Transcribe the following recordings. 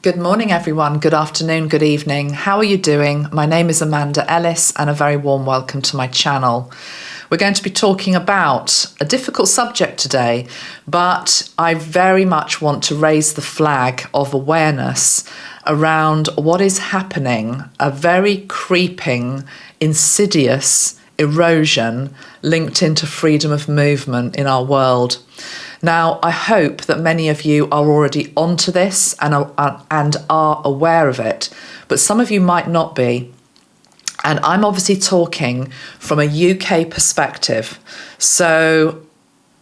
Good morning, everyone. Good afternoon, good evening. How are you doing? My name is Amanda Ellis, and a very warm welcome to my channel. We're going to be talking about a difficult subject today, but I very much want to raise the flag of awareness around what is happening, a very creeping, insidious erosion linked into freedom of movement in our world. Now, I hope that many of you are already onto this and are aware of it, but some of you might not be. And I'm obviously talking from a UK perspective. So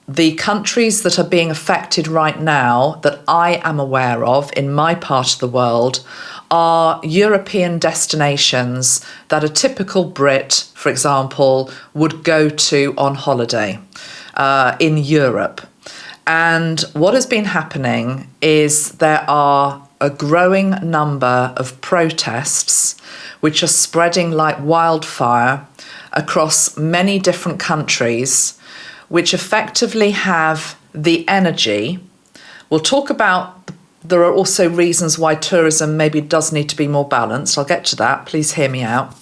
the countries that are being affected right now that I am aware of in my part of the world are European destinations that a typical Brit, for example, would go to on holiday in Europe. And what has been happening is there are a growing number of protests which are spreading like wildfire across many different countries, which effectively have the energy. We'll talk about, there are also reasons why tourism maybe does need to be more balanced. I'll get to that, please hear me out.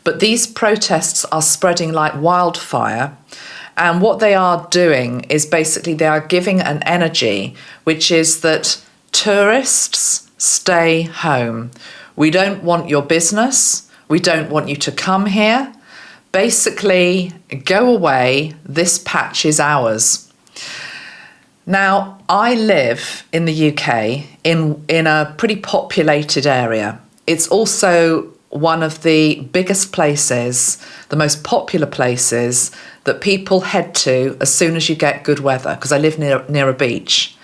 But these protests are spreading like wildfire. And what they are doing is basically they are giving an energy, which is that tourists stay home. We don't want your business. We don't want you to come here. Basically, go away. This patch is ours. Now, I live in the UK in a pretty populated area. It's also one of the biggest places, the most popular places that people head to as soon as you get good weather, because I live near a beach.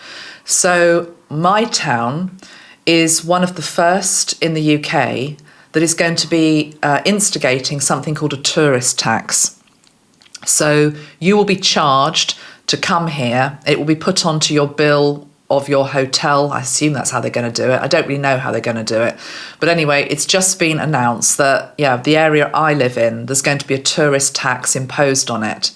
So my town is one of the first in the UK that is going to be instigating something called a tourist tax. So you will be charged to come here. It will be put onto your bill of your hotel. I assume that's how they're going to do it. I don't really know how they're going to do it. But anyway, it's just been announced that, the area I live in, there's going to be a tourist tax imposed on it.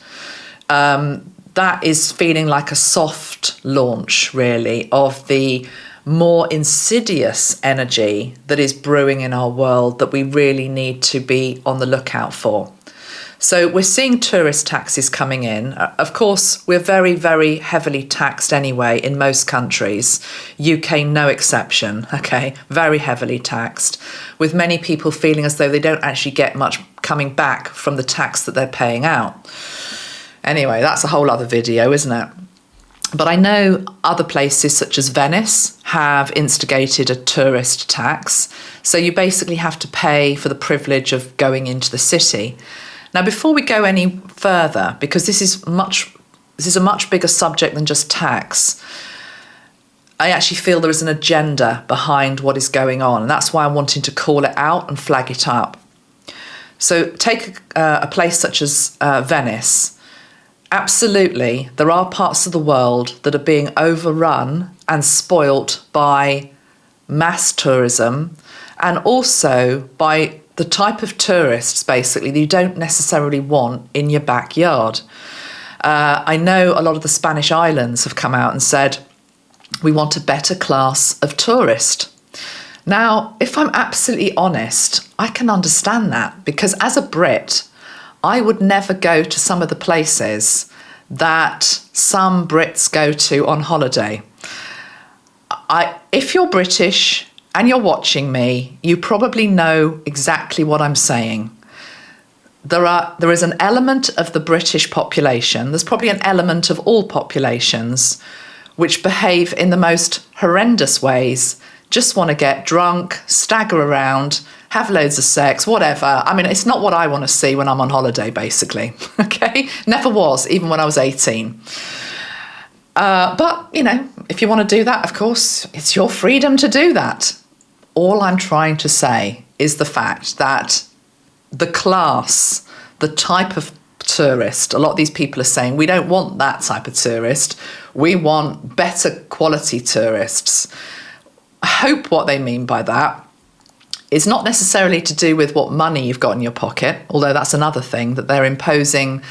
That is feeling like a soft launch, really, of the more insidious energy that is brewing in our world that we really need to be on the lookout for. So we're seeing tourist taxes coming in. Of course, we're very, very heavily taxed anyway in most countries. UK, no exception, okay? Very heavily taxed, with many people feeling as though they don't actually get much coming back from the tax that they're paying out. Anyway, that's a whole other video, isn't it? But I know other places such as Venice have instigated a tourist tax. So you basically have to pay for the privilege of going into the city. Now, before we go any further, because this is a much bigger subject than just tax, I actually feel there is an agenda behind what is going on, and that's why I'm wanting to call it out and flag it up. So take a place such as Venice. Absolutely, there are parts of the world that are being overrun and spoilt by mass tourism, and also by the type of tourists, basically, that you don't necessarily want in your backyard. I know a lot of the Spanish islands have come out and said, we want a better class of tourist. Now, if I'm absolutely honest, I can understand that, because as a Brit, I would never go to some of the places that some Brits go to on holiday. If you're British and you're watching me, you probably know exactly what I'm saying. There is an element of the British population, there's probably an element of all populations, which behave in the most horrendous ways, just want to get drunk, stagger around, have loads of sex, whatever. I mean, it's not what I want to see when I'm on holiday, basically, okay? Never was, even when I was 18. But, if you want to do that, of course, it's your freedom to do that. All I'm trying to say is the fact that the class, the type of tourist, a lot of these people are saying, we don't want that type of tourist. We want better quality tourists. I hope what they mean by that is not necessarily to do with what money you've got in your pocket, although that's another thing, that they're imposing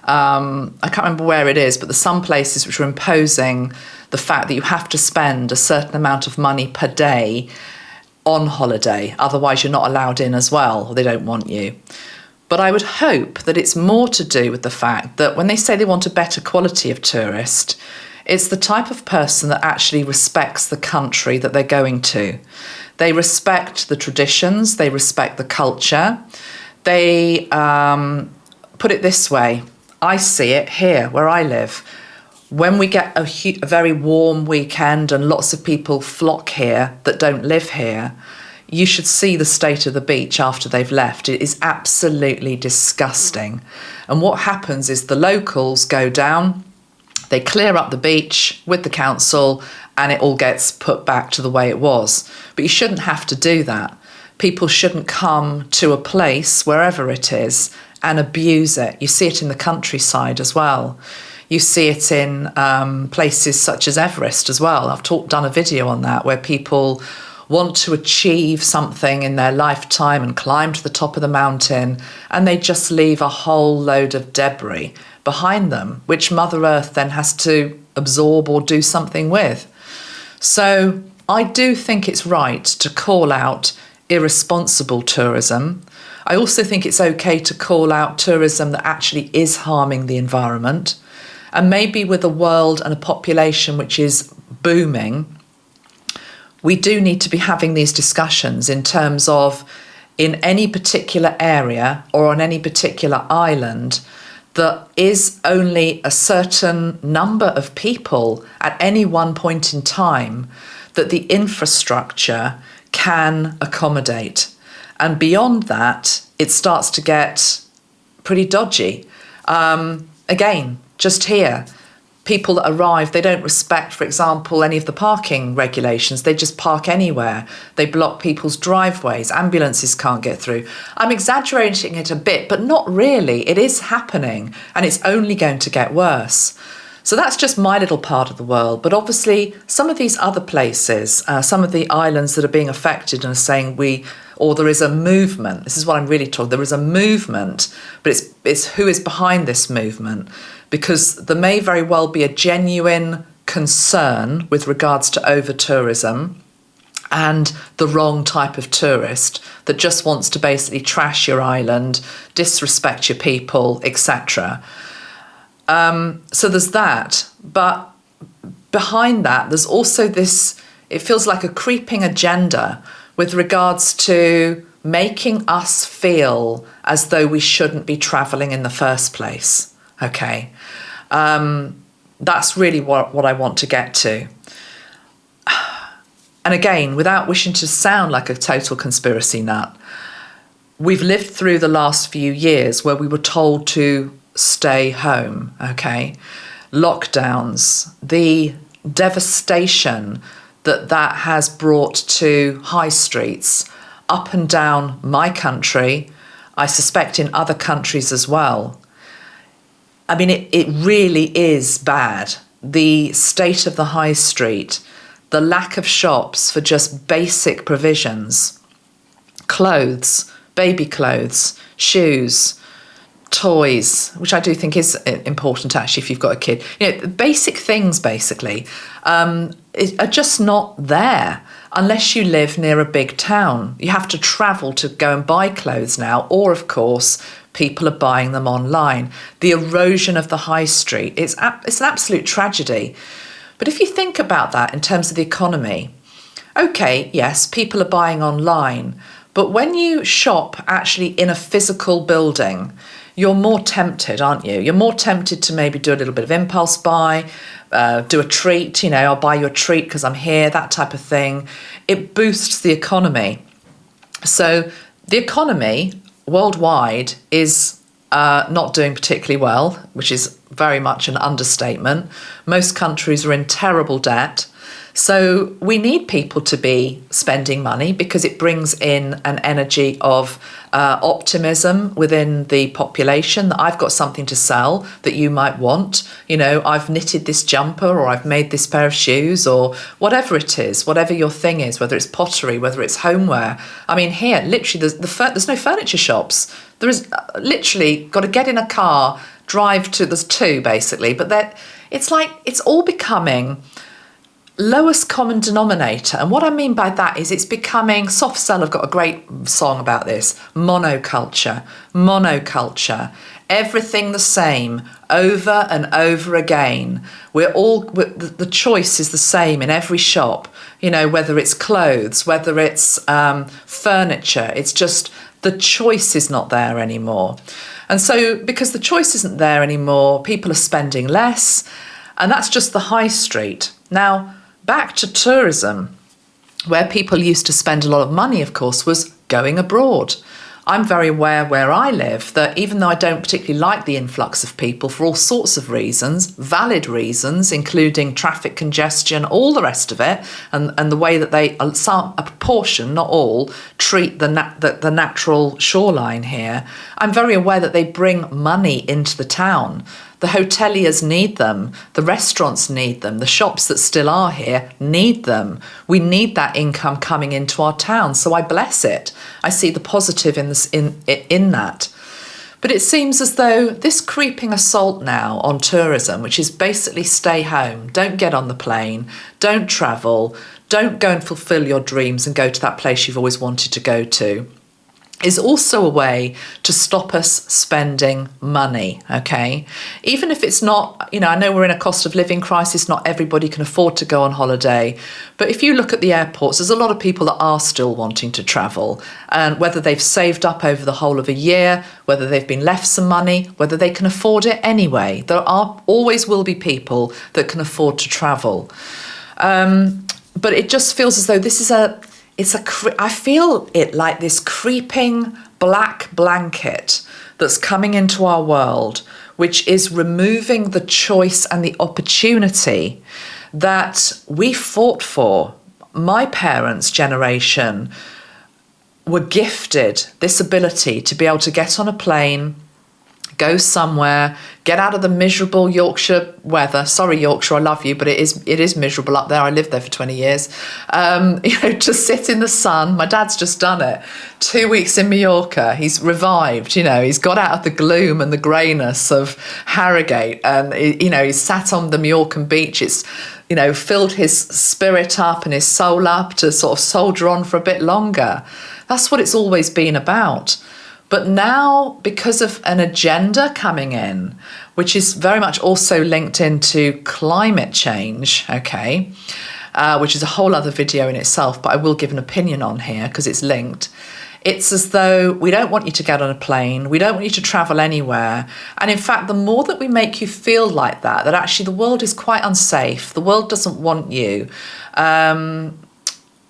I can't remember where it is, but there's some places which are imposing the fact that you have to spend a certain amount of money per day on holiday. Otherwise, you're not allowed in as well, or they don't want you. But I would hope that it's more to do with the fact that when they say they want a better quality of tourist, it's the type of person that actually respects the country that they're going to. They respect the traditions, they respect the culture. They, put it this way, I see it here where I live. When we get a very warm weekend and lots of people flock here that don't live here, you should see the state of the beach after they've left. It is absolutely disgusting. And what happens is the locals go down, they clear up the beach with the council, and it all gets put back to the way it was. But you shouldn't have to do that. People shouldn't come to a place, wherever it is, and abuse it. You see it in the countryside as well. You see it in places such as Everest as well. I've done a video on that where people want to achieve something in their lifetime and climb to the top of the mountain, and they just leave a whole load of debris behind them, which Mother Earth then has to absorb or do something with. So I do think it's right to call out irresponsible tourism. I also think it's okay to call out tourism that actually is harming the environment. And maybe with a world and a population which is booming, we do need to be having these discussions in terms of, in any particular area or on any particular island, there is only a certain number of people at any one point in time that the infrastructure can accommodate. And beyond that, it starts to get pretty dodgy. Again, just here, people that arrive, they don't respect, for example, any of the parking regulations. They just park anywhere. They block people's driveways. Ambulances can't get through. I'm exaggerating it a bit, but not really. It is happening, and it's only going to get worse. So that's just my little part of the world. But obviously, some of these other places, some of the islands that are being affected and are saying there is a movement. This is what I'm really talking. There is a movement, but it's who is behind this movement. Because there may very well be a genuine concern with regards to over-tourism and the wrong type of tourist that just wants to basically trash your island, disrespect your people, etc. So there's that. But behind that, there's also this, it feels like a creeping agenda with regards to making us feel as though we shouldn't be travelling in the first place. Okay, that's really what I want to get to. And again, without wishing to sound like a total conspiracy nut, we've lived through the last few years where we were told to stay home, okay? Lockdowns, the devastation that has brought to high streets up and down my country, I suspect in other countries as well. I mean, it really is bad. The state of the high street, the lack of shops for just basic provisions, clothes, baby clothes, shoes, toys, which I do think is important actually if you've got a kid. You know, basic things basically are just not there unless you live near a big town. You have to travel to go and buy clothes now, or of course, people are buying them online. The erosion of the high street, it's an absolute tragedy. But if you think about that in terms of the economy, okay, yes, people are buying online, but when you shop actually in a physical building, you're more tempted, aren't you? You're more tempted to maybe do a little bit of impulse buy, do a treat, I'll buy you a treat because I'm here, that type of thing. It boosts the economy. So the economy worldwide is not doing particularly well, which is very much an understatement. Most countries are in terrible debt. So we need people to be spending money because it brings in an energy of optimism within the population, that I've got something to sell that you might want. You know, I've knitted this jumper, or I've made this pair of shoes, or whatever it is, whatever your thing is, whether it's pottery, whether it's homeware. I mean, here, literally, there's no furniture shops. There is literally got to get in a car, drive to, there's two basically, but it's like, it's all becoming lowest common denominator. And what I mean by that is it's becoming, Soft Cell have got a great song about this, monoculture, everything the same over and over again. The choice is the same in every shop, you know, whether it's clothes, whether it's furniture, it's just the choice is not there anymore. And so because the choice isn't there anymore, people are spending less, and that's just the high street. Now, back to tourism, where people used to spend a lot of money, of course, was going abroad. I'm very aware where I live that even though I don't particularly like the influx of people for all sorts of reasons, valid reasons, including traffic congestion, all the rest of it, and the way that they, a proportion, not all, treat the natural shoreline here, I'm very aware that they bring money into the town. The hoteliers need them, the restaurants need them, the shops that still are here need them. We need that income coming into our town, so I bless it. I see the positive in that. But it seems as though this creeping assault now on tourism, which is basically stay home, don't get on the plane, don't travel, don't go and fulfill your dreams and go to that place you've always wanted to go to, is also a way to stop us spending money, okay? Even if it's not, you know, I know we're in a cost of living crisis, not everybody can afford to go on holiday, but if you look at the airports, there's a lot of people that are still wanting to travel, and whether they've saved up over the whole of a year, whether they've been left some money, whether they can afford it anyway, there are always will be people that can afford to travel. But it just feels as though this is I feel it like this creeping black blanket that's coming into our world, which is removing the choice and the opportunity that we fought for. My parents' generation were gifted this ability to be able to get on a plane, go somewhere, get out of the miserable Yorkshire weather. Sorry, Yorkshire, I love you, but it is miserable up there. I lived there for 20 years. To sit in the sun. My dad's just done it. 2 weeks in Majorca. He's revived, he's got out of the gloom and the greyness of Harrogate, and, he's sat on the Majorcan beach. It's, filled his spirit up and his soul up to sort of soldier on for a bit longer. That's what it's always been about. But now, because of an agenda coming in, which is very much also linked into climate change, okay, which is a whole other video in itself, but I will give an opinion on here because it's linked. It's as though we don't want you to get on a plane, we don't want you to travel anywhere. And in fact, the more that we make you feel like that actually the world is quite unsafe, the world doesn't want you,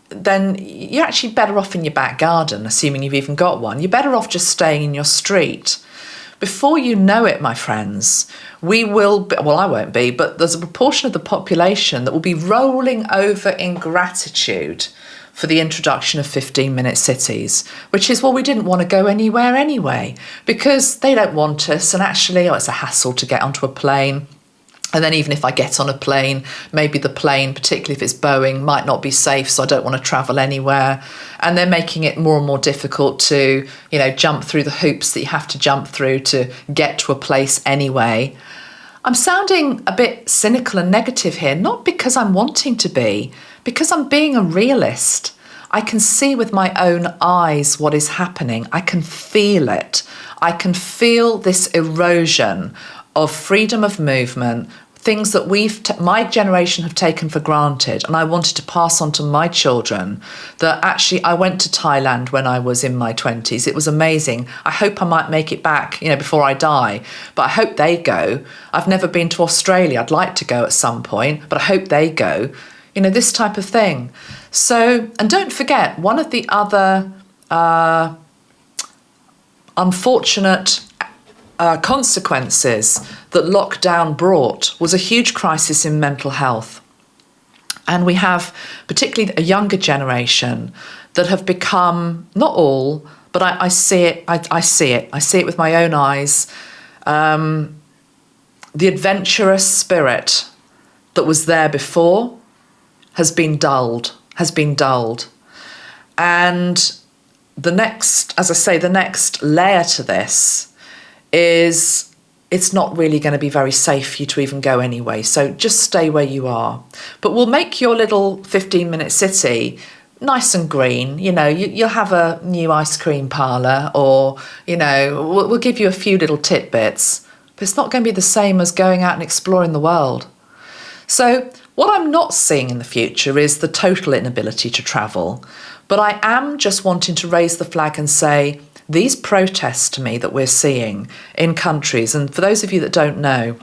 then you're actually better off in your back garden, assuming you've even got one. You're better off just staying in your street. Before you know it, my friends, we will be, well, I won't be, but there's a proportion of the population that will be rolling over in gratitude for the introduction of 15-minute cities, which is, well, we didn't want to go anywhere anyway, because they don't want us, and actually, it's a hassle to get onto a plane. And then even if I get on a plane, maybe the plane, particularly if it's Boeing, might not be safe, so I don't want to travel anywhere. And they're making it more and more difficult to, jump through the hoops that you have to jump through to get to a place anyway. I'm sounding a bit cynical and negative here, not because I'm wanting to be, because I'm being a realist. I can see with my own eyes what is happening. I can feel it. I can feel this erosion of freedom of movement, things that my generation have taken for granted, and I wanted to pass on to my children. That actually, I went to Thailand when I was in my 20s. It was amazing. I hope I might make it back, before I die, but I hope they go. I've never been to Australia. I'd like to go at some point, but I hope they go. This type of thing. So, and don't forget, one of the other unfortunate consequences that lockdown brought was a huge crisis in mental health. And we have particularly a younger generation that have become, not all, but I see it. I see it with my own eyes. The adventurous spirit that was there before has been dulled. And the next, as I say, the next layer to this is it's not really going to be very safe for you to even go anyway. So just stay where you are. But we'll make your little 15-minute city nice and green. You know, you'll have a new ice cream parlour, or, you know, we'll give you a few little tidbits. But it's not going to be the same as going out and exploring the world. So what I'm not seeing in the future is the total inability to travel. But I am just wanting to raise the flag and say, these protests to me that we're seeing in countries, and for those of you that don't know,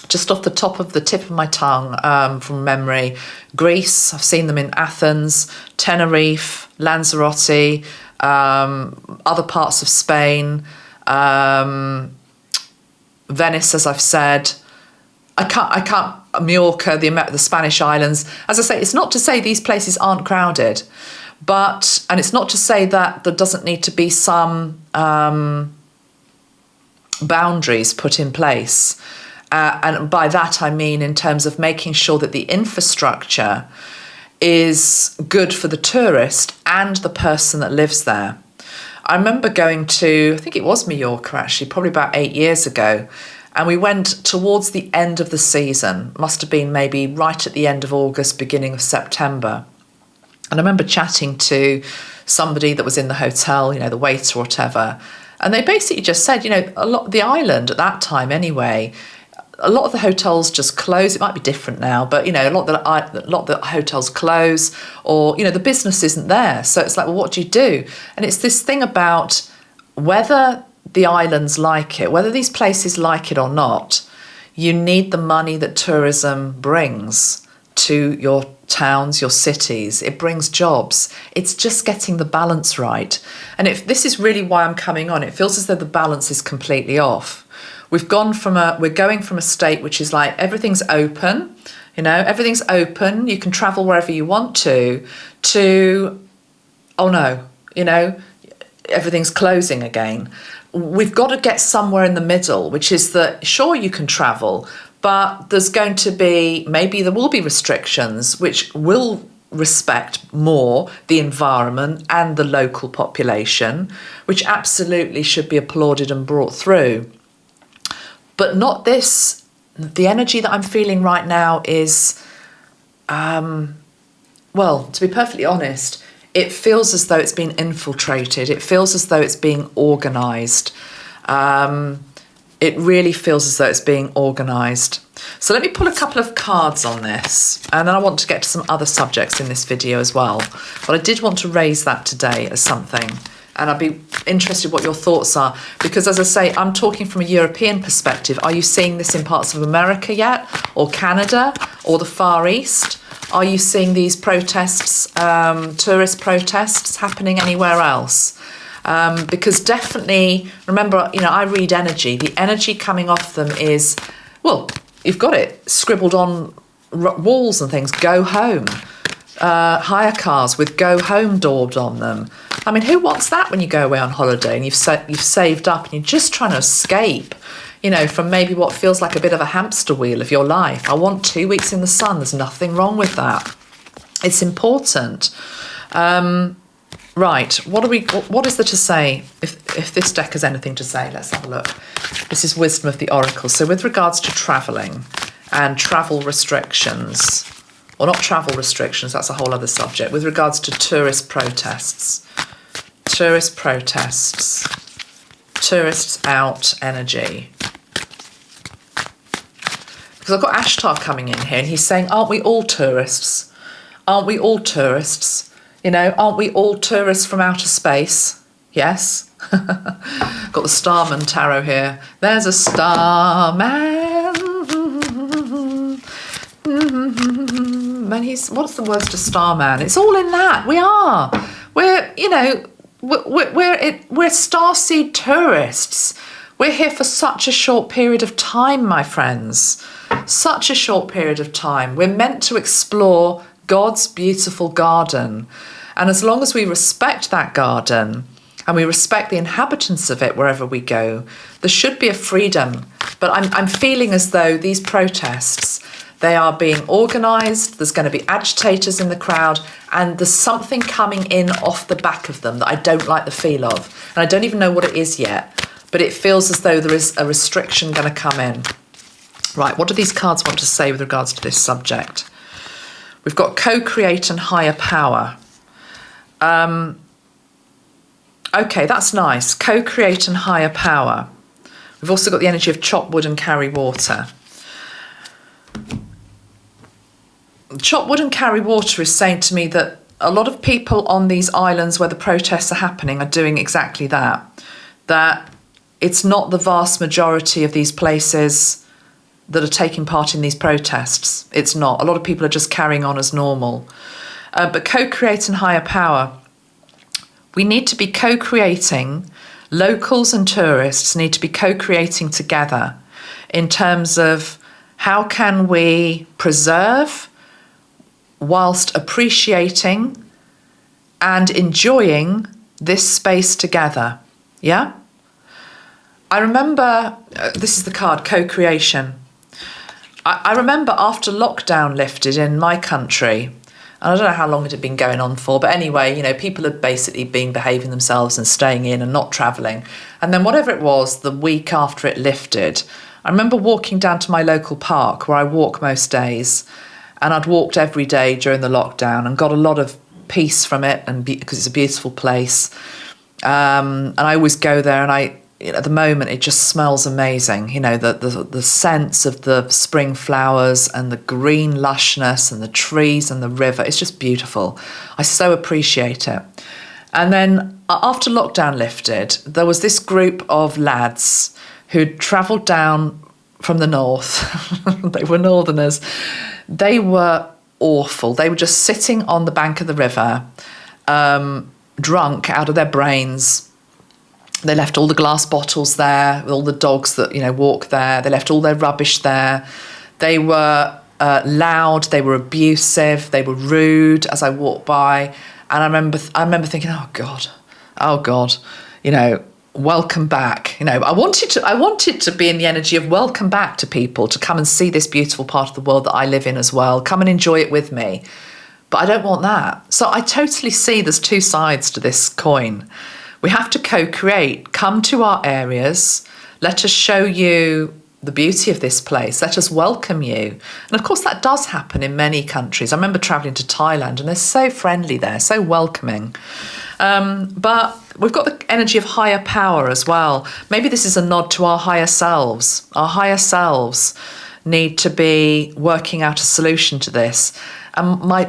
just off the tip of my tongue, from memory, Greece, I've seen them in Athens, Tenerife, Lanzarote, other parts of Spain, Venice, as I've said. I can't, Majorca, the Spanish islands. As I say, it's not to say these places aren't crowded, and it's not to say that there doesn't need to be some boundaries put in place. And by that I mean in terms of making sure that the infrastructure is good for the tourist and the person that lives there. I remember going to, I think it was Majorca actually, probably about 8 years ago, and we went towards the end of the season, must have been maybe right at the end of August, beginning of September. And I remember chatting to somebody that was in the hotel, you know, the waiter or whatever, and they basically just said, you know, a lot the island at that time anyway, a lot of the hotels just close. It might be different now, but, you know, a lot of the hotels close, or, you know, the business isn't there. So it's like, well, what do you do? And it's this thing about whether the islands like it, whether these places like it or not, you need the money that tourism brings to your towns, your cities. It brings jobs. It's just getting the balance right. And if this is really why I'm coming on, it feels as though the balance is completely off. We're going from a state which is like everything's open, you know, everything's open, you can travel wherever you want to, oh no, you know, everything's closing again. We've got to get somewhere in the middle, which is that, sure, you can travel, but there's going to be, maybe there will be restrictions which will respect more the environment and the local population, which absolutely should be applauded and brought through. But not this. The energy that I'm feeling right now is, well, to be perfectly honest, it feels as though it's been infiltrated. It feels as though it's being organised. It really feels as though it's being organised. So let me pull a couple of cards on this, and then I want to get to some other subjects in this video as well. But I did want to raise that today as something, and I'd be interested what your thoughts are, because as I say, I'm talking from a European perspective. Are you seeing this in parts of America yet, or Canada, or the Far East? Are you seeing these protests, tourist protests, happening anywhere else? Because definitely, remember, you know, I read energy. The energy coming off them is, well, you've got it scribbled on walls and things. Go home. Hire cars with go home daubed on them. I mean, who wants that when you go away on holiday and you've saved up and you're just trying to escape, you know, from maybe what feels like a bit of a hamster wheel of your life? I want 2 weeks in the sun. There's nothing wrong with that. It's important. Right, what is there to say? If this deck has anything to say, let's have a look. This is Wisdom of the Oracle. So with regards to travelling and travel restrictions, or not travel restrictions, that's a whole other subject. With regards to tourist protests, tourists out energy. Because I've got Ashtar coming in here and he's saying, aren't we all tourists? Aren't we all tourists? You know, aren't we all tourists from outer space? Yes. Got the Starman Tarot here. There's a Starman. And what's the words to Starman? It's all in that. We're Starseed tourists. We're here for such a short period of time, my friends. Such a short period of time. We're meant to explore God's beautiful garden. And as long as we respect that garden and we respect the inhabitants of it wherever we go, there should be a freedom. But I'm feeling as though these protests, they are being organised, there's going to be agitators in the crowd, and there's something coming in off the back of them that I don't like the feel of. And I don't even know what it is yet, but it feels as though there is a restriction going to come in. Right, what do these cards want to say with regards to this subject? We've got co-create and higher power. Okay, that's nice. Co-create and higher power. We've also got the energy of chop wood and carry water. Chop wood and carry water is saying to me that a lot of people on these islands where the protests are happening are doing exactly that. That it's not the vast majority of these places that are taking part in these protests. It's not. A lot of people are just carrying on as normal. But co-create and higher power. We need to be co-creating. Locals and tourists need to be co-creating together in terms of how can we preserve whilst appreciating and enjoying this space together. Yeah? I remember, this is the card, co-creation. I remember after lockdown lifted in my country, and I don't know how long it had been going on for, but anyway, you know, people had basically been behaving themselves and staying in and not travelling. And then whatever it was, the week after it lifted, I remember walking down to my local park where I walk most days, and I'd walked every day during the lockdown and got a lot of peace from it, and because it's a beautiful place. And I always go there, and at the moment it just smells amazing. You know, the scents of the spring flowers and the green lushness and the trees and the river. It's just beautiful. I so appreciate it. And then after lockdown lifted, there was this group of lads who'd travelled down from the north. They were northerners. They were awful. They were just sitting on the bank of the river, drunk out of their brains. They left all the glass bottles there, all the dogs that, you know, walk there. They left all their rubbish there. They were loud. They were abusive. They were rude as I walked by. And I remember thinking, oh God, you know, welcome back. You know, I wanted to be in the energy of welcome back to people, to come and see this beautiful part of the world that I live in as well. Come and enjoy it with me. But I don't want that. So I totally see there's two sides to this coin. We have to co-create. Come to our areas. Let us show you the beauty of this place. Let us welcome you. And of course, that does happen in many countries. I remember travelling to Thailand, and they're so friendly there, so welcoming. But we've got the energy of higher power as well. Maybe this is a nod to our higher selves. Our higher selves need to be working out a solution to this. And my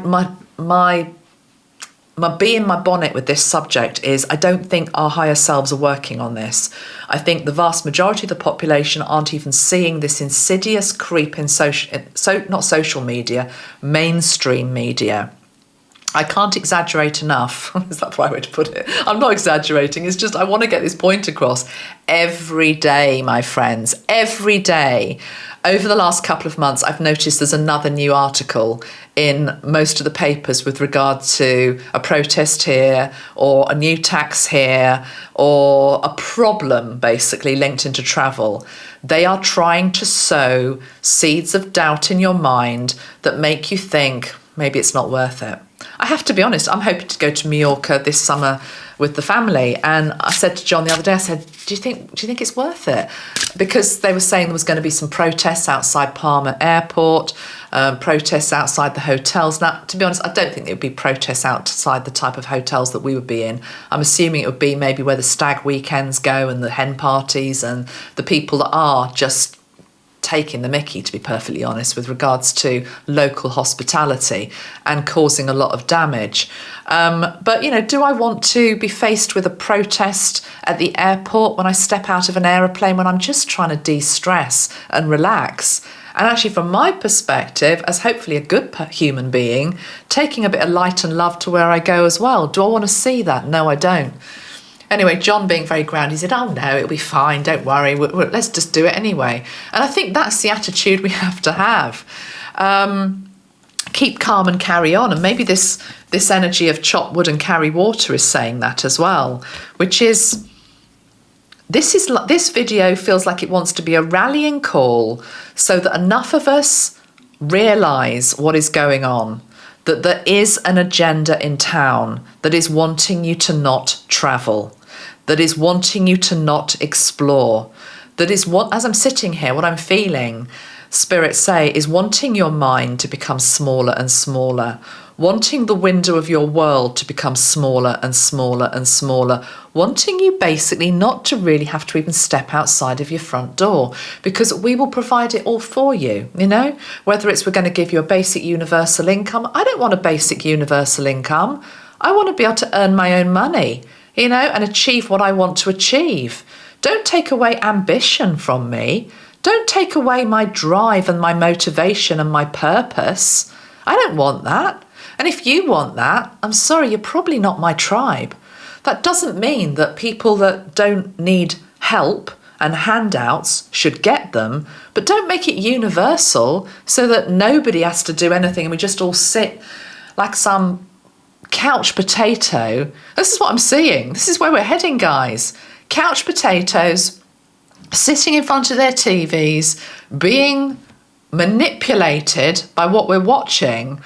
bee in my bonnet with this subject is I don't think our higher selves are working on this. I think the vast majority of the population aren't even seeing this insidious creep in not social media, mainstream media. I can't exaggerate enough. Is that the right way to put it? I'm not exaggerating. It's just I want to get this point across. Every day, my friends, every day. Over the last couple of months, I've noticed there's another new article in most of the papers with regard to a protest here or a new tax here or a problem basically linked into travel. They are trying to sow seeds of doubt in your mind that make you think maybe it's not worth it. I have to be honest, I'm hoping to go to Majorca this summer with the family. And I said to John the other day, I said, do you think it's worth it? Because they were saying there was going to be some protests outside Palma Airport, protests outside the hotels. Now, to be honest, I don't think there would be protests outside the type of hotels that we would be in. I'm assuming it would be maybe where the stag weekends go and the hen parties and the people that are just taking the mickey, to be perfectly honest, with regards to local hospitality and causing a lot of damage. But, you know, do I want to be faced with a protest at the airport when I step out of an aeroplane when I'm just trying to de-stress and relax? And actually, from my perspective, as hopefully a good human being, taking a bit of light and love to where I go as well. Do I want to see that? No, I don't. Anyway, John, being very grounded, he said, oh no, it'll be fine, don't worry, let's just do it anyway. And I think that's the attitude we have to have. Keep calm and carry on. And maybe this energy of chop wood and carry water is saying that as well, which is, this video feels like it wants to be a rallying call so that enough of us realise what is going on, that there is an agenda in town that is wanting you to not travel, that is wanting you to not explore, that is what, as I'm sitting here, what I'm feeling, Spirit say, is wanting your mind to become smaller and smaller, wanting the window of your world to become smaller and smaller and smaller, wanting you basically not to really have to even step outside of your front door, because we will provide it all for you, you know, whether it's we're going to give you a basic universal income. I don't want a basic universal income. I want to be able to earn my own money, you know, and achieve what I want to achieve. Don't take away ambition from me. Don't take away my drive and my motivation and my purpose. I don't want that. And if you want that, I'm sorry, you're probably not my tribe. That doesn't mean that people that don't need help and handouts should get them, but don't make it universal so that nobody has to do anything and we just all sit like some couch potato. This is what I'm seeing. This is where we're heading, guys. Couch potatoes sitting in front of their TVs, being manipulated by what we're watching,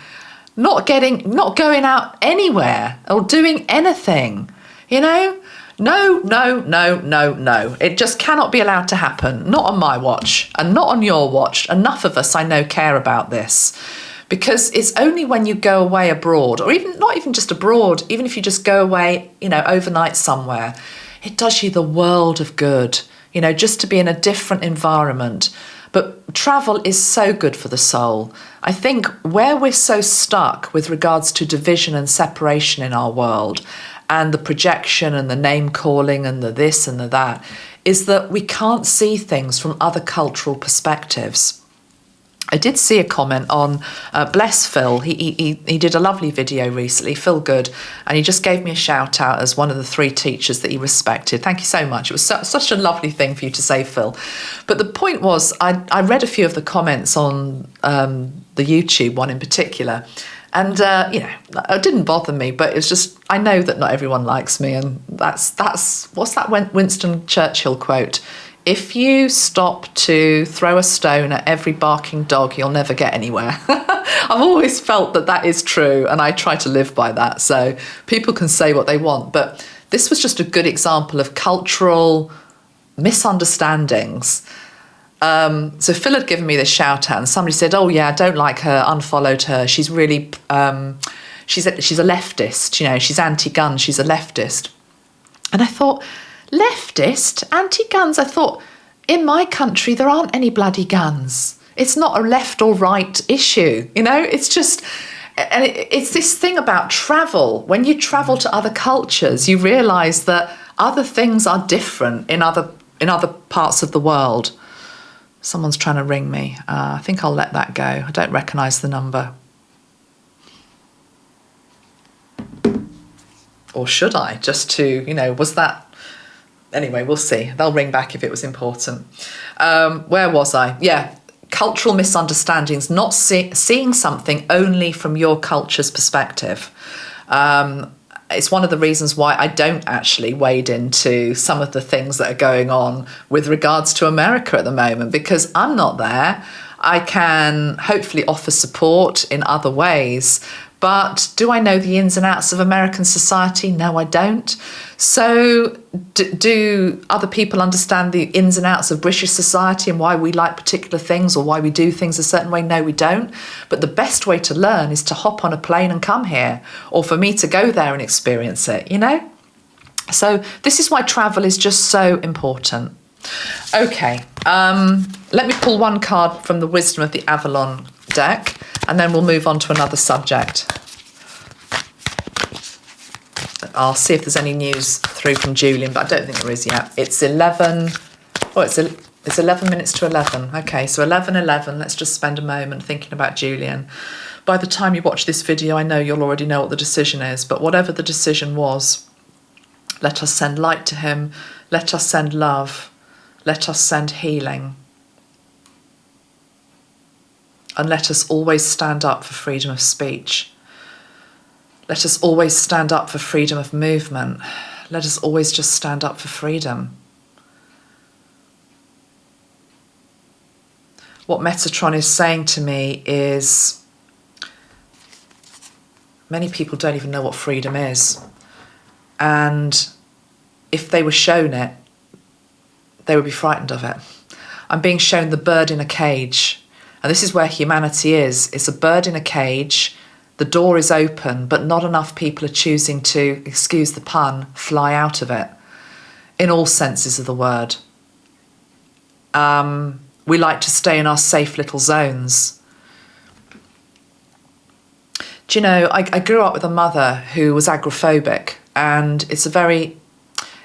not going out anywhere or doing anything, you know? No. It just cannot be allowed to happen. Not on my watch and not on your watch. Enough of us, I know, care about this. Because it's only when you go away abroad, or even not even just abroad, even if you just go away, you know, overnight somewhere, it does you the world of good, you know, just to be in a different environment. But travel is so good for the soul. I think where we're so stuck with regards to division and separation in our world, and the projection and the name calling and the this and the that, is that we can't see things from other cultural perspectives. I did see a comment on Bless Phil. He did a lovely video recently, Phil Good, and he just gave me a shout out as one of the 3 teachers that he respected. Thank you so much. It was such a lovely thing for you to say, Phil. But the point was, I read a few of the comments on the YouTube one in particular, and you know, it didn't bother me, but it was just, I know that not everyone likes me, and that's what's that Winston Churchill quote? If you stop to throw a stone at every barking dog, you'll never get anywhere. I've always felt that is true, and I try to live by that. So people can say what they want, but this was just a good example of cultural misunderstandings. So Phil had given me this shout out, and somebody said, oh yeah, I don't like her, unfollowed her. She's really, she's a leftist, you know, she's anti-gun, she's a leftist. And I thought, leftist, anti-guns? I thought, in my country, there aren't any bloody guns. It's not a left or right issue, you know? It's just, and it's this thing about travel. When you travel to other cultures, you realise that other things are different in other parts of the world. Someone's trying to ring me. I think I'll let that go. I don't recognise the number. Or should I? Just to, you know, was that... Anyway, we'll see. They'll ring back if it was important. Where was I? Yeah, cultural misunderstandings, not seeing something only from your culture's perspective. It's one of the reasons why I don't actually wade into some of the things that are going on with regards to America at the moment, because I'm not there. I can hopefully offer support in other ways, but do I know the ins and outs of American society? No, I don't. So do other people understand the ins and outs of British society and why we like particular things or why we do things a certain way? No, we don't. But the best way to learn is to hop on a plane and come here, or for me to go there and experience it, you know? So this is why travel is just so important. Okay, let me pull one card from the Wisdom of the Avalon deck, and then we'll move on to another subject. I'll see if there's any news through from Julian, but I don't think there is yet. It's 11. Oh, it's 11 minutes to 11. Okay, so 11:11. Let's just spend a moment thinking about Julian. By the time you watch this video, I know you'll already know what the decision is, but whatever the decision was, Let us send light to him. Let us send love. Let us send healing. And let us always stand up for freedom of speech. Let us always stand up for freedom of movement. Let us always just stand up for freedom. What Metatron is saying to me is, many people don't even know what freedom is. And if they were shown it, they would be frightened of it. I'm being shown the bird in a cage. And this is where humanity is. It's a bird in a cage. The door is open, but not enough people are choosing to, excuse the pun, fly out of it, in all senses of the word. We like to stay in our safe little zones. Do you know, I grew up with a mother who was agoraphobic, and it's a very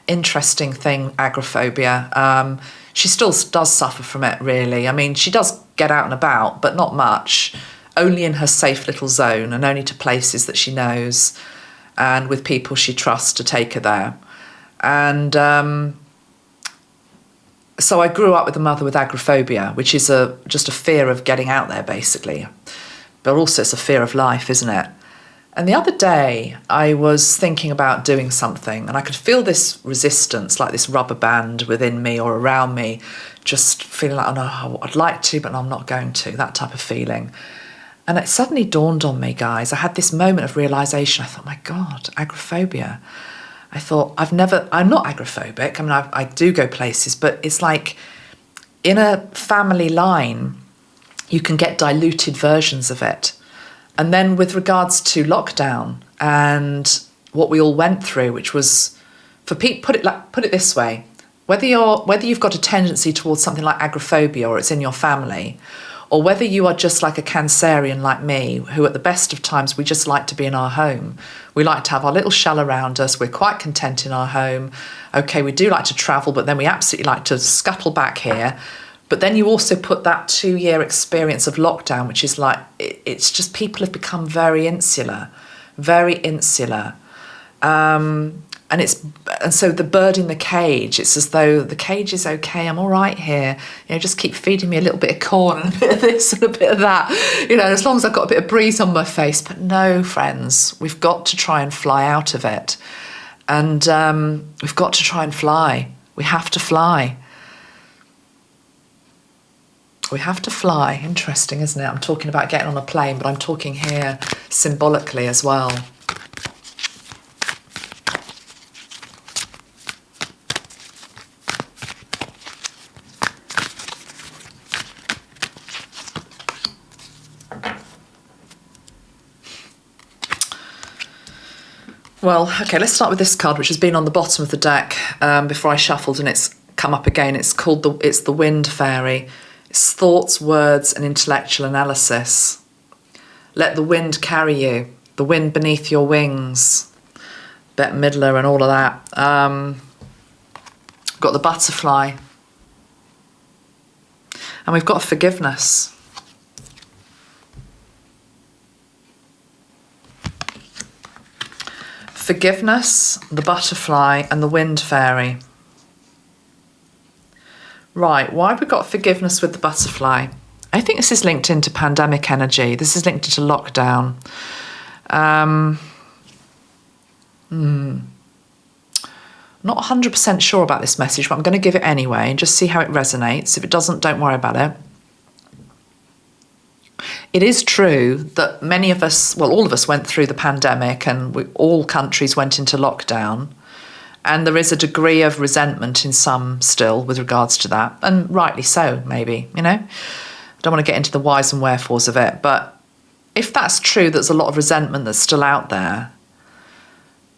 interesting thing, agoraphobia. She still does suffer from it, really. I mean, she does get out and about, but not much. Only in her safe little zone, and only to places that she knows and with people she trusts to take her there. And so I grew up with a mother with agoraphobia, which is just a fear of getting out there, basically. But also it's a fear of life, isn't it? And the other day I was thinking about doing something, and I could feel this resistance, like this rubber band within me or around me, just feeling like, oh no, I'd like to, but I'm not going to, that type of feeling. And it suddenly dawned on me, guys. I had this moment of realisation. I thought, my God, agoraphobia. I thought, I'm not agoraphobic. I mean, I do go places, but it's like in a family line, you can get diluted versions of it. And then with regards to lockdown and what we all went through, which was, for people, put it this way, whether you've got a tendency towards something like agoraphobia or it's in your family, or whether you are just like a Cancerian like me, who at the best of times, we just like to be in our home. We like to have our little shell around us. We're quite content in our home. Okay, we do like to travel, but then we absolutely like to scuttle back here. But then you also put that 2-year experience of lockdown, which is like, it's just people have become very insular, very insular. And so the bird in the cage, it's as though the cage is okay, I'm all right here. You know, just keep feeding me a little bit of corn and a bit of this and a bit of that. You know, as long as I've got a bit of breeze on my face. But no, friends, we've got to try and fly out of it. And we've got to try and fly. We have to fly. We have to fly. Interesting, isn't it? I'm talking about getting on a plane, but I'm talking here symbolically as well. Well, okay, let's start with this card, which has been on the bottom of the deck before I shuffled, and it's come up again. It's called the Wind Fairy. It's thoughts, words, and intellectual analysis. Let the wind carry you, the wind beneath your wings. Bette Midler and all of that. Got the butterfly. And we've got forgiveness. Forgiveness, the butterfly, and the wind fairy. Right, why have we got forgiveness with the butterfly? I think this is linked into pandemic energy. This is linked into lockdown. Not 100% sure about this message, but I'm going to give it anyway and just see how it resonates. If it doesn't, don't worry about it. It is true that many of us, well, all of us went through the pandemic, and all countries went into lockdown. And there is a degree of resentment in some still with regards to that. And rightly so, maybe, you know. I don't want to get into the whys and wherefores of it. But if that's true, there's a lot of resentment that's still out there,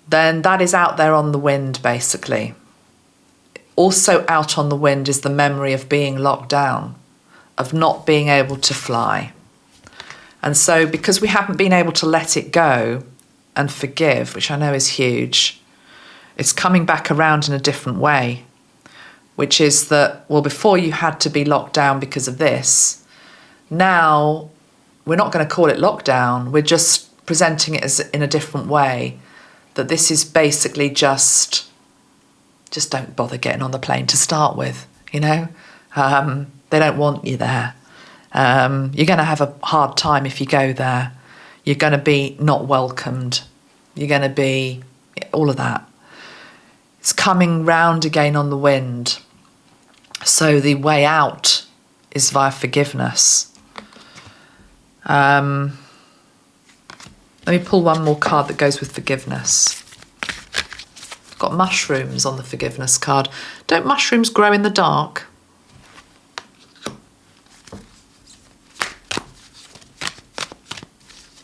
then that is out there on the wind, basically. Also out on the wind is the memory of being locked down, of not being able to fly. And so because we haven't been able to let it go and forgive, which I know is huge, it's coming back around in a different way, which is that, well, before you had to be locked down because of this, now we're not going to call it lockdown, we're just presenting it as in a different way, that this is basically just just don't bother getting on the plane to start with, you know. They don't want you there. You're going to have a hard time if you go there. You're going to be not welcomed. You're going to be all of that. It's coming round again on the wind. So the way out is via forgiveness. Let me pull one more card that goes with forgiveness. I've got mushrooms on the forgiveness card. Don't mushrooms grow in the dark?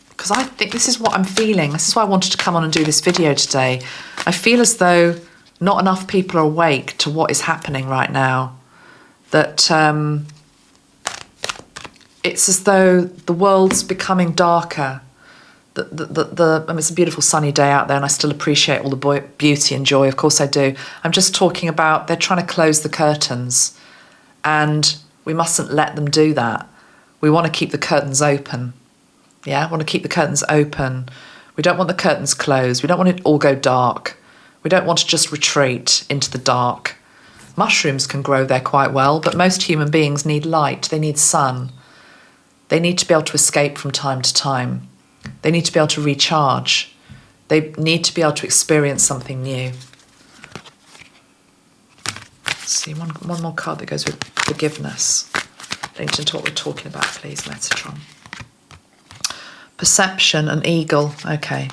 Because I think this is what I'm feeling. This is why I wanted to come on and do this video today. I feel as though not enough people are awake to what is happening right now. That it's as though the world's becoming darker. I mean, it's a beautiful sunny day out there and I still appreciate all the beauty and joy. Of course I do. I'm just talking about they're trying to close the curtains and we mustn't let them do that. We want to keep the curtains open. Yeah, want to keep the curtains open. We don't want the curtains closed. We don't want it all go dark. We don't want to just retreat into the dark. Mushrooms can grow there quite well, but most human beings need light. They need sun. They need to be able to escape from time to time. They need to be able to recharge. They need to be able to experience something new. Let's see, one more card that goes with forgiveness. Linked into what we're talking about, please, Metatron. Perception and eagle. Okay.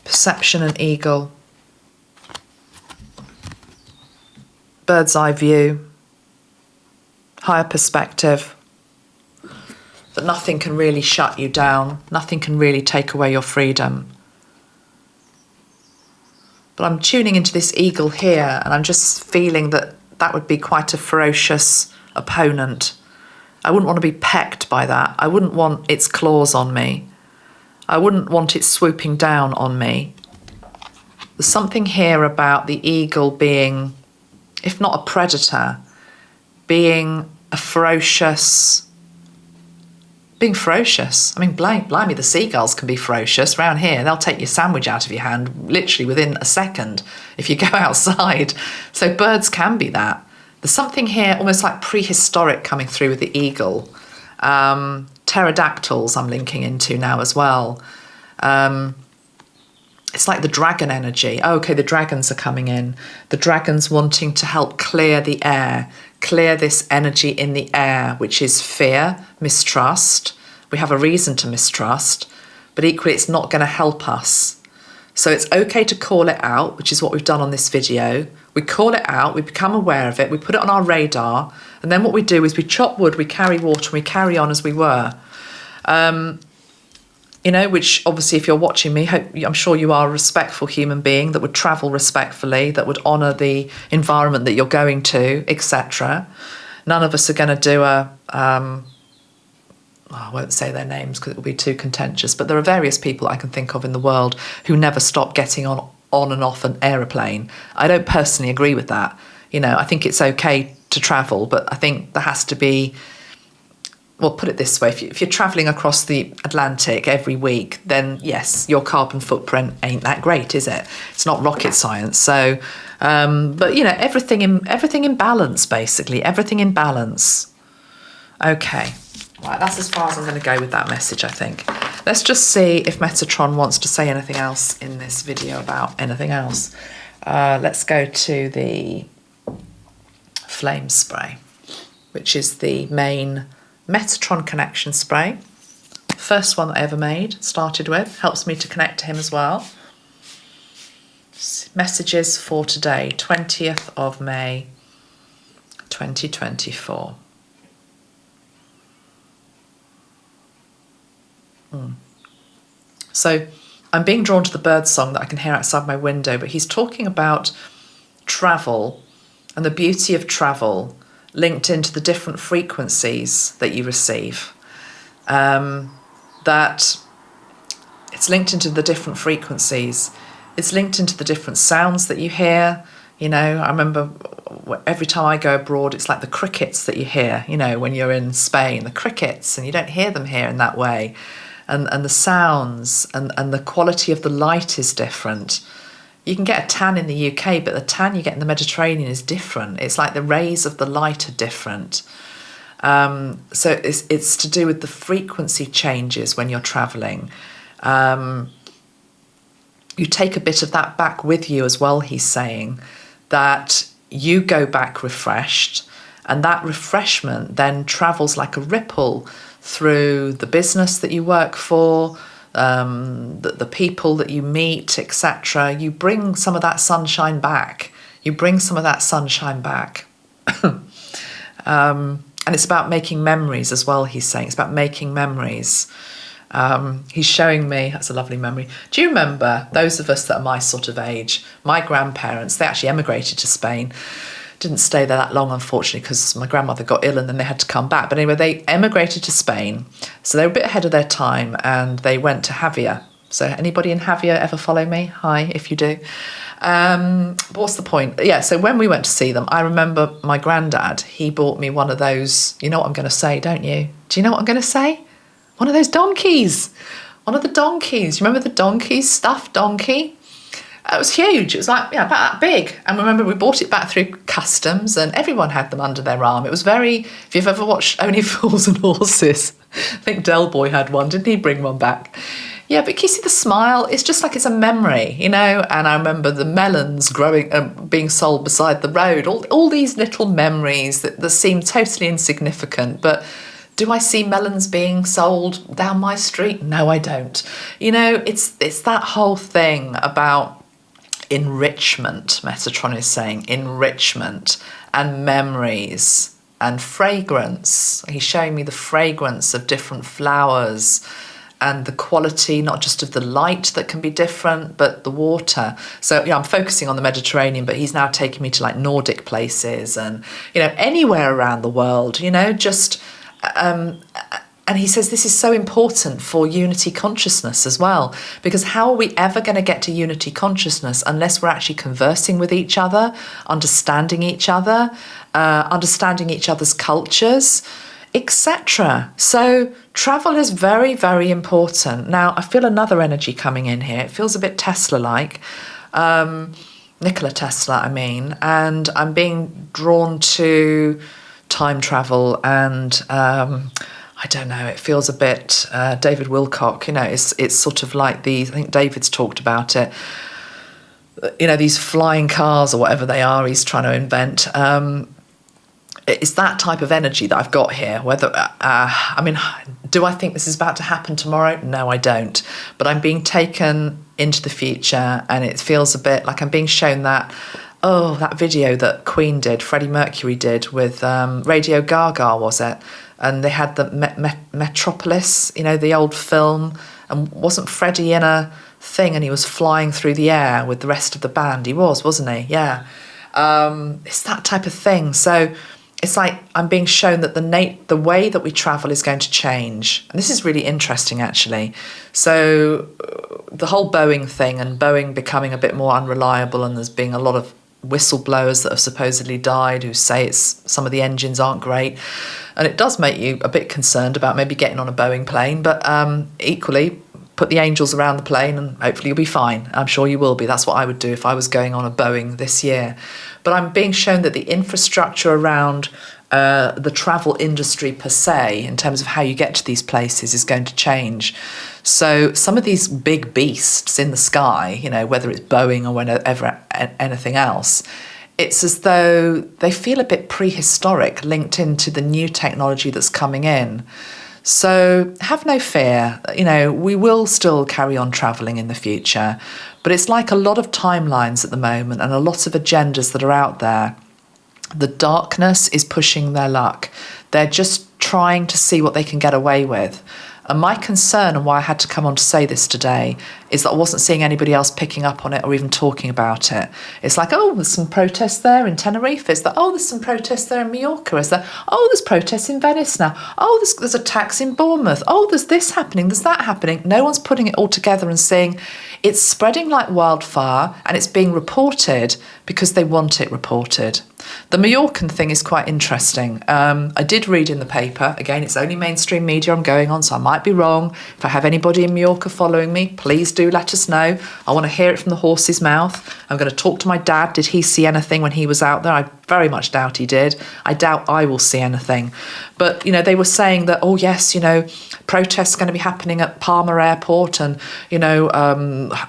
Perception and eagle. Bird's eye view. Higher perspective. But nothing can really shut you down. Nothing can really take away your freedom. But I'm tuning into this eagle here and I'm just feeling that that would be quite a ferocious opponent. I wouldn't want to be pecked by that. I wouldn't want its claws on me. I wouldn't want it swooping down on me. There's something here about the eagle being, if not a predator, being ferocious. I mean, blimey, the seagulls can be ferocious. Round here, they'll take your sandwich out of your hand literally within a second if you go outside. So birds can be that. There's something here almost like prehistoric coming through with the eagle. Pterodactyls I'm linking into now as well. It's like the dragon energy. Oh, okay, the dragons are coming in. The dragons wanting to help clear the air, clear this energy in the air, which is fear, mistrust. We have a reason to mistrust, but equally it's not going to help us. So it's okay to call it out, which is what we've done on this video. We call it out, we become aware of it, we put it on our radar, and then what we do is we chop wood, we carry water, and we carry on as we were. You know, which obviously if you're watching me, I'm sure you are a respectful human being that would travel respectfully, that would honour the environment that you're going to, etc. None of us are going to do I won't say their names because it will be too contentious, but there are various people I can think of in the world who never stop getting on and off an aeroplane. I don't personally agree with that. You know, I think it's okay to travel, but I think there has to be, well, put it this way, if you're travelling across the Atlantic every week, then yes, your carbon footprint ain't that great, is it? It's not rocket science. So, but you know, everything in balance, basically, everything in balance. Okay, right, that's as far as I'm going to go with that message, I think. Let's just see if Metatron wants to say anything else in this video about anything else. Let's go to the flame spray, which is the main Metatron connection spray. First one that I ever made, started with, helps me to connect to him as well. Messages for today, 20th of May, 2024. So I'm being drawn to the bird song that I can hear outside my window, but he's talking about travel and the beauty of travel linked into the different frequencies that you receive. That it's linked into the different frequencies. It's linked into the different sounds that you hear. You know, I remember every time I go abroad, it's like the crickets that you hear, you know, when you're in Spain, the crickets, and you don't hear them here in that way. And the sounds and the quality of the light is different. you can get a tan in the UK, but the tan you get in the Mediterranean is different. It's like the rays of the light are different. So it's to do with the frequency changes when you're traveling. You take a bit of that back with you as well, he's saying, that you go back refreshed, and that refreshment then travels like a ripple through the business that you work for, the people that you meet, etc. You bring some of that sunshine back. And it's about making memories as well, he's saying. It's about making memories. He's showing me, that's a lovely memory. Do you remember, those of us that are my sort of age, my grandparents, they actually emigrated to Spain. Didn't stay there that long, unfortunately, because my grandmother got ill and then they had to come back. But anyway, they emigrated to Spain. So they were a bit ahead of their time, and they went to Javier. So anybody in Javier ever follow me? Hi, if you do. But what's the point? Yeah, so when we went to see them, I remember my granddad, he bought me one of those, you know what I'm going to say, don't you? Do you know what I'm going to say? One of those donkeys. One of the donkeys. You remember the donkeys, stuffed donkey? It was huge. It was like, about that big. And remember, we bought it back through customs, and everyone had them under their arm. It was very, if you've ever watched Only Fools and Horses, I think Del Boy had one. Didn't he bring one back? Yeah, but can you see the smile? It's just like it's a memory, And I remember the melons growing, being sold beside the road. All these little memories that seem totally insignificant, but do I see melons being sold down my street? No, I don't. It's that whole thing about enrichment, Metatron is saying, enrichment and memories and fragrance. He's showing me the fragrance of different flowers and the quality, not just of the light that can be different, but the water. So, I'm focusing on the Mediterranean, but he's now taking me to like Nordic places and, anywhere around the world, just... and he says this is so important for unity consciousness as well, because how are we ever going to get to unity consciousness unless we're actually conversing with each other, understanding each other, understanding each other's cultures, etc. So travel is very, very important. Now, I feel another energy coming in here. It feels a bit Tesla-like, Nikola Tesla, I mean, and I'm being drawn to time travel and I don't know, it feels a bit David Wilcock, it's sort of like these, I think David's talked about it, these flying cars or whatever they are he's trying to invent. It's that type of energy that I've got here. Whether do I think this is about to happen tomorrow? No, I don't. But I'm being taken into the future, and it feels a bit like I'm being shown that video that Queen did, Freddie Mercury did with Radio Gaga, was it? And they had the Metropolis, the old film, and wasn't Freddie in a thing and he was flying through the air with the rest of the band? He wasn't he? Yeah. It's that type of thing. So it's like I'm being shown that the way that we travel is going to change. And this is really interesting, actually. So the whole Boeing thing, and Boeing becoming a bit more unreliable, and there's being a lot of whistleblowers that have supposedly died who say some of the engines aren't great, and it does make you a bit concerned about maybe getting on a Boeing plane, but equally put the angels around the plane and hopefully you'll be fine. I'm sure you will be. That's what I would do if I was going on a Boeing this year. But I'm being shown that the infrastructure around the travel industry per se, in terms of how you get to these places, is going to change. So some of these big beasts in the sky, whether it's Boeing or whatever, anything else, it's as though they feel a bit prehistoric, linked into the new technology that's coming in. So have no fear, we will still carry on travelling in the future, but it's like a lot of timelines at the moment and a lot of agendas that are out there. The darkness is pushing their luck. They're just trying to see what they can get away with. And my concern, and why I had to come on to say this today, is that I wasn't seeing anybody else picking up on it or even talking about it. It's like, there's some protests there in Tenerife. It's that, there's some protests there in Majorca. It's that, there's protests in Venice now. There's attacks in Bournemouth. There's this happening, there's that happening. No one's putting it all together and saying it's spreading like wildfire and it's being reported because they want it reported. The Majorcan thing is quite interesting. I did read in the paper, again, it's only mainstream media I'm going on, so I might be wrong. If I have anybody in Majorca following me, please do let us know. I want to hear it from the horse's mouth. I'm going to talk to my dad. Did he see anything when he was out there? I very much doubt he did. I doubt I will see anything. But, they were saying that, oh, yes, protests are going to be happening at Palma Airport and,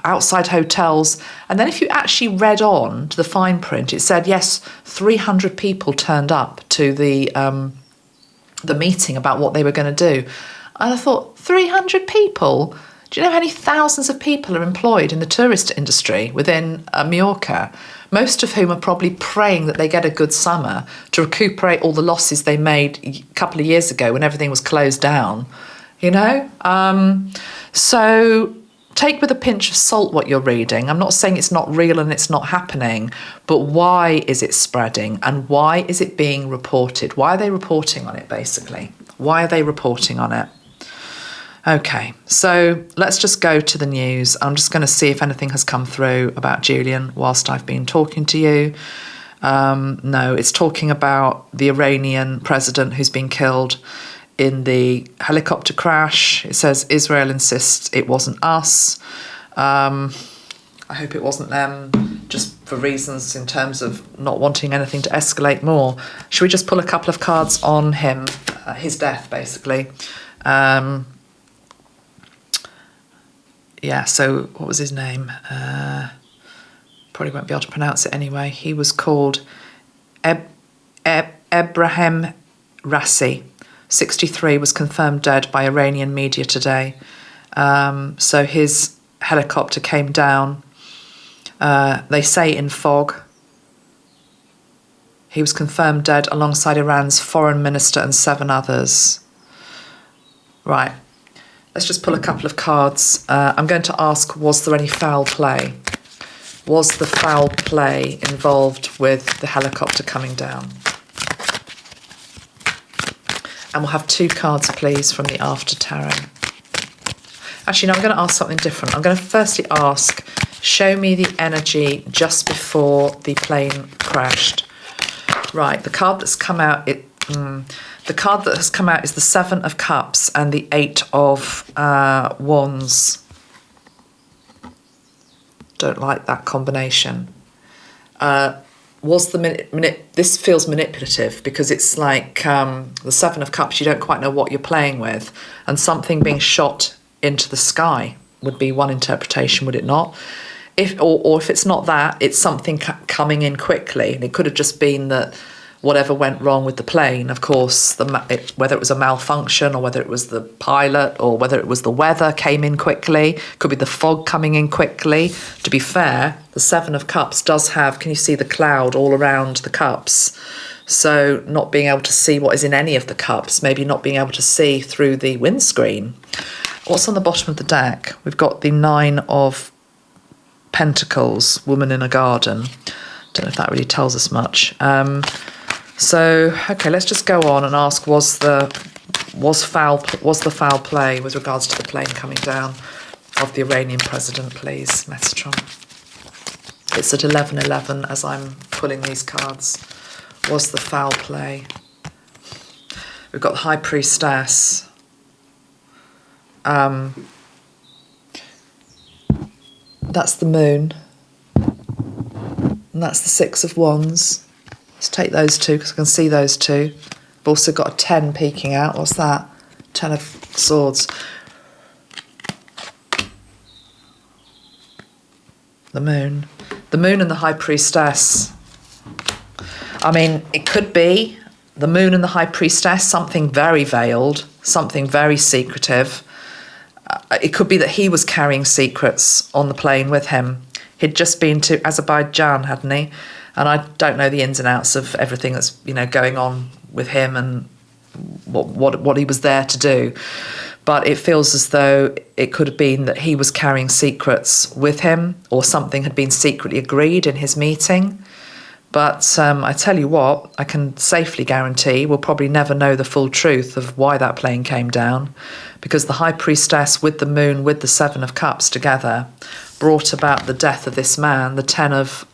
outside hotels. And then if you actually read on to the fine print, it said, yes, 300 people turned up to the meeting about what they were going to do. And I thought, 300 people? Do you know how many thousands of people are employed in the tourist industry within Majorca? Most of whom are probably praying that they get a good summer to recuperate all the losses they made a couple of years ago when everything was closed down, So take with a pinch of salt what you're reading. I'm not saying it's not real and it's not happening, but why is it spreading and why is it being reported? Why are they reporting on it, basically? Why are they reporting on it? Okay, so let's just go to the news. I'm just going to see if anything has come through about Julian whilst I've been talking to you. No, it's talking about the Iranian president who's been killed in the helicopter crash. It says Israel insists it wasn't us. I hope it wasn't them, just for reasons in terms of not wanting anything to escalate more. Should we just pull a couple of cards on him, his death, basically? Yeah, so what was his name? Probably won't be able to pronounce it anyway. He was called Ebrahim Rassi. 63, was confirmed dead by Iranian media today. So his helicopter came down, they say in fog. He was confirmed dead alongside Iran's foreign minister and 7 others. Right, let's just pull a couple of cards. I'm going to ask, was there any foul play? Was the foul play involved with the helicopter coming down? And we'll have 2 cards, please, from the After Tarot. Actually, no, I'm going to ask something different. I'm going to firstly ask, show me the energy just before the plane crashed. Right, the card that's come out, the card that has come out is the 7 of Cups and the 8 of Wands. Don't like that combination. Was this feels manipulative because it's like the 7 of Cups, you don't quite know what you're playing with, and something being shot into the sky would be one interpretation, would it not? If it's not that, it's something coming in quickly, and it could have just been that whatever went wrong with the plane, of course, whether it was a malfunction or whether it was the pilot or whether it was the weather came in quickly, could be the fog coming in quickly. To be fair, the 7 of Cups does have, can you see the cloud all around the cups? So not being able to see what is in any of the cups, maybe not being able to see through the windscreen. What's on the bottom of the deck? We've got the 9 of Pentacles, woman in a garden. Don't know if that really tells us much. So, okay, let's just go on and ask, was the foul play with regards to the plane coming down of the Iranian president, please, Metatron? It's at 11:11 as I'm pulling these cards. Was the foul play? We've got the High Priestess. That's the Moon. And that's the 6 of Wands. Let's take those 2 because I can see those 2. I've also got a 10 peeking out. What's that? 10 of Swords. The Moon. The Moon and the High Priestess. I mean, it could be the Moon and the High Priestess, something very veiled, something very secretive. It could be that he was carrying secrets on the plane with him. He'd just been to Azerbaijan, hadn't he? And I don't know the ins and outs of everything that's going on with him and what he was there to do. But it feels as though it could have been that he was carrying secrets with him, or something had been secretly agreed in his meeting. But I tell you what, I can safely guarantee we'll probably never know the full truth of why that plane came down, because the High Priestess with the Moon, with the 7 of Cups together, brought about the death of this man. The 10 of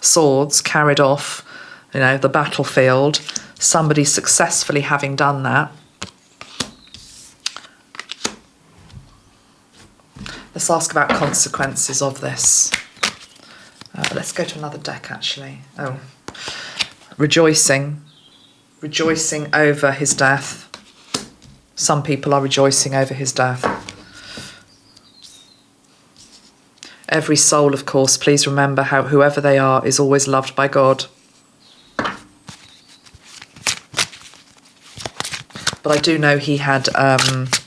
Swords carried off the battlefield, somebody successfully having done that. Let's ask about consequences of this. Let's go to another deck, actually. Oh, rejoicing over his death. Some people are rejoicing over his death. Every soul, of course, please remember how whoever they are is always loved by God. But I do know he had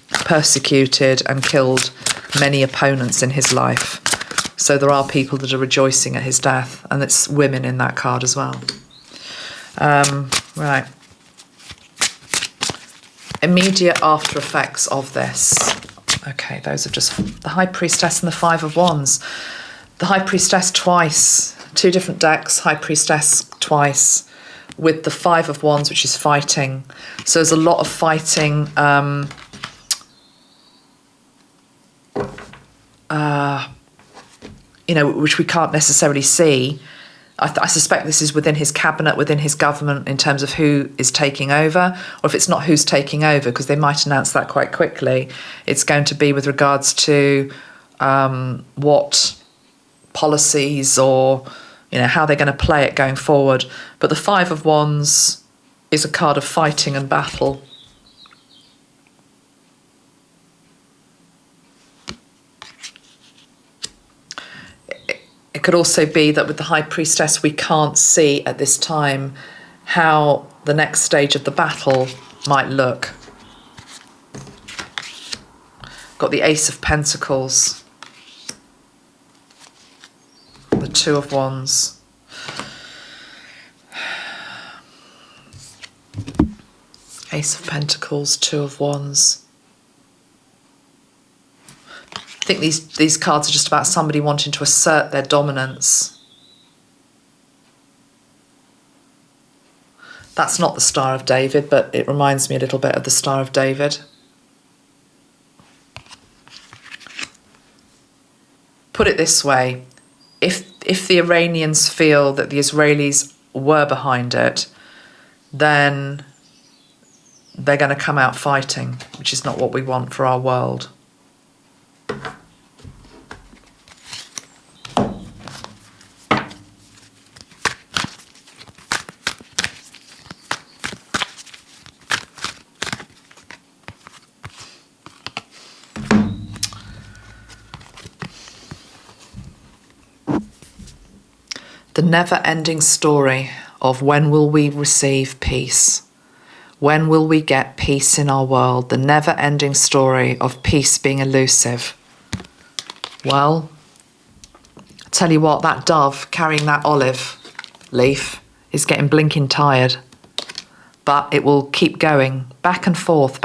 persecuted and killed many opponents in his life. So there are people that are rejoicing at his death, and it's women in that card as well. Right. Immediate after effects of this. Okay, those are just the High Priestess and the Five of Wands. The High Priestess twice, 2 different decks, High Priestess twice, with the Five of Wands, which is fighting. So there's a lot of fighting, which we can't necessarily see. I suspect this is within his cabinet, within his government, in terms of who is taking over, or if it's not who's taking over, because they might announce that quite quickly. It's going to be with regards to what policies or how they're going to play it going forward. But the Five of Wands is a card of fighting and battle. It could also be that with the High Priestess, we can't see at this time how the next stage of the battle might look. Got the Ace of Pentacles, the Two of Wands, Ace of Pentacles, Two of Wands. I think these cards are just about somebody wanting to assert their dominance. That's not the Star of David, but it reminds me a little bit of the Star of David. Put it this way, if the Iranians feel that the Israelis were behind it, then they're going to come out fighting, which is not what we want for our world. The never-ending story of when will we receive peace? When will we get peace in our world? The never-ending story of peace being elusive. Well, I tell you what, that dove carrying that olive leaf is getting blinking tired. But it will keep going back and forth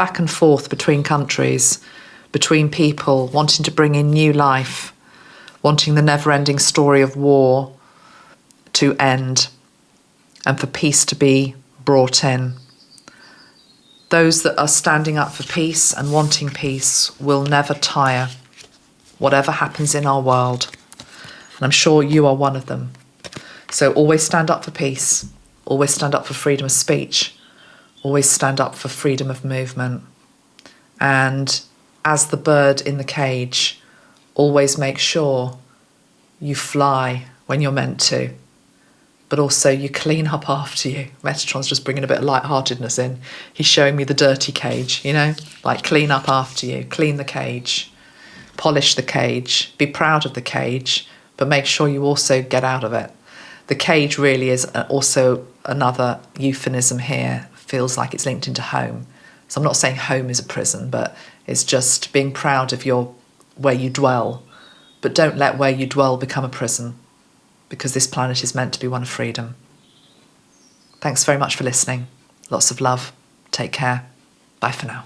between countries, between people, wanting to bring in new life, wanting the never-ending story of war to end and for peace to be brought in. Those that are standing up for peace and wanting peace will never tire, whatever happens in our world. And I'm sure you are one of them. So always stand up for peace, always stand up for freedom of speech, always stand up for freedom of movement. And as the bird in the cage, always make sure you fly when you're meant to, but also you clean up after you. Metatron's just bringing a bit of lightheartedness in. He's showing me the dirty cage, like clean up after you, clean the cage, polish the cage, be proud of the cage, but make sure you also get out of it. The cage really is also another euphemism here, feels like it's linked into home. So I'm not saying home is a prison, but it's just being proud of where you dwell, but don't let where you dwell become a prison, because this planet is meant to be one of freedom. Thanks very much for listening. Lots of love. Take care. Bye for now.